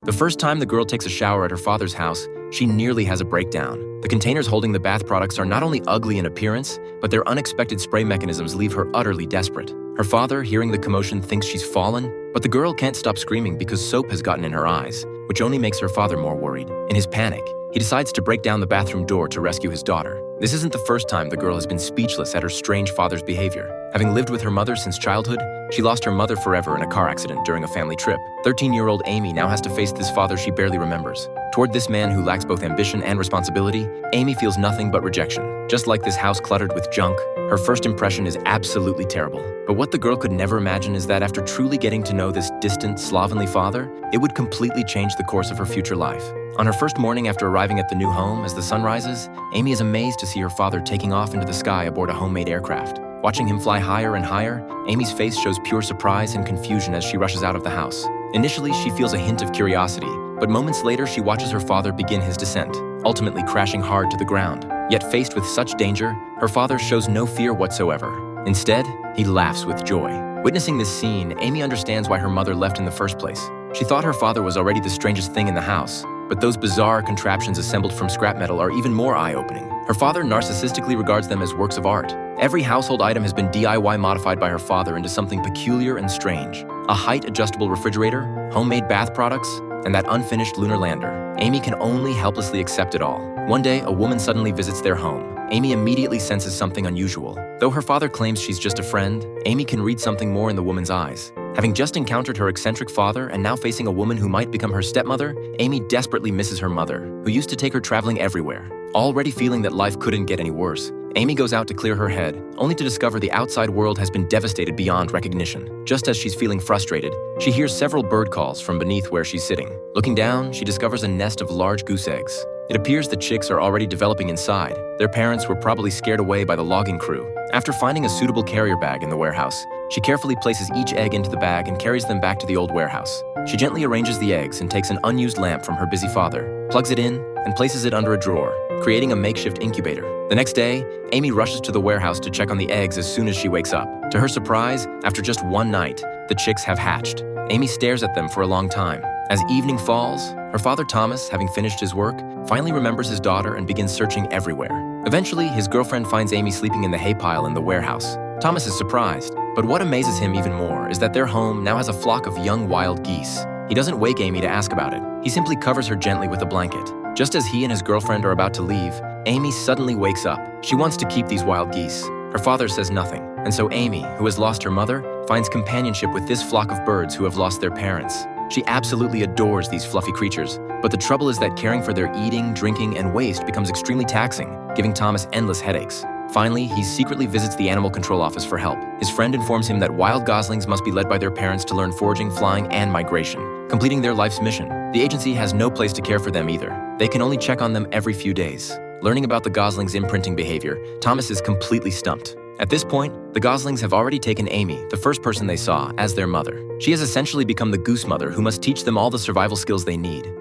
The first time the girl takes a shower at her father's house, she nearly has a breakdown. The containers holding the bath products are not only ugly in appearance, but their unexpected spray mechanisms leave her utterly desperate. Her father, hearing the commotion, thinks she's fallen, but the girl can't stop screaming because soap has gotten in her eyes, which only makes her father more worried. In his panic, he decides to break down the bathroom door to rescue his daughter. This isn't the first time the girl has been speechless at her strange father's behavior. Having lived with her mother since childhood, she lost her mother forever in a car accident during a family trip. 13-year-old Amy now has to face this father she barely remembers. Toward this man who lacks both ambition and responsibility, Amy feels nothing but rejection. Just like this house cluttered with junk, her first impression is absolutely terrible. But what the girl could never imagine is that after truly getting to know this distant, slovenly father, it would completely change the course of her future life. On her first morning after arriving at the new home, as the sun rises, Amy is amazed to see her father taking off into the sky aboard a homemade aircraft. Watching him fly higher and higher, Amy's face shows pure surprise and confusion as she rushes out of the house. Initially, she feels a hint of curiosity, but moments later she watches her father begin his descent, ultimately crashing hard to the ground. Yet faced with such danger, her father shows no fear whatsoever. Instead, he laughs with joy. Witnessing this scene, Amy understands why her mother left in the first place. She thought her father was already the strangest thing in the house, but those bizarre contraptions assembled from scrap metal are even more eye-opening. Her father narcissistically regards them as works of art. Every household item has been DIY modified by her father into something peculiar and strange. A height-adjustable refrigerator, homemade bath products, and that unfinished lunar lander. Amy can only helplessly accept it all. One day, a woman suddenly visits their home. Amy immediately senses something unusual. Though her father claims she's just a friend, Amy can read something more in the woman's eyes. Having just encountered her eccentric father and now facing a woman who might become her stepmother, Amy desperately misses her mother, who used to take her traveling everywhere. Already feeling that life couldn't get any worse, Amy goes out to clear her head, only to discover the outside world has been devastated beyond recognition. Just as she's feeling frustrated, she hears several bird calls from beneath where she's sitting. Looking down, she discovers a nest of large goose eggs. It appears the chicks are already developing inside. Their parents were probably scared away by the logging crew. After finding a suitable carrier bag in the warehouse, she carefully places each egg into the bag and carries them back to the old warehouse. She gently arranges the eggs and takes an unused lamp from her busy father, plugs it in, and places it under a drawer, creating a makeshift incubator. The next day, Amy rushes to the warehouse to check on the eggs as soon as she wakes up. To her surprise, after just one night, the chicks have hatched. Amy stares at them for a long time. As evening falls, her father Thomas, having finished his work, finally remembers his daughter and begins searching everywhere. Eventually, his girlfriend finds Amy sleeping in the hay pile in the warehouse. Thomas is surprised, but what amazes him even more is that their home now has a flock of young wild geese. He doesn't wake Amy to ask about it. He simply covers her gently with a blanket. Just as he and his girlfriend are about to leave, Amy suddenly wakes up. She wants to keep these wild geese. Her father says nothing, and so Amy, who has lost her mother, finds companionship with this flock of birds who have lost their parents. She absolutely adores these fluffy creatures, but the trouble is that caring for their eating, drinking, and waste becomes extremely taxing, giving Thomas endless headaches. Finally, he secretly visits the animal control office for help. His friend informs him that wild goslings must be led by their parents to learn foraging, flying, and migration, completing their life's mission. The agency has no place to care for them either. They can only check on them every few days. Learning about the goslings' imprinting behavior, Thomas is completely stumped. At this point, the goslings have already taken Amy, the first person they saw, as their mother. She has essentially become the goose mother who must teach them all the survival skills they need.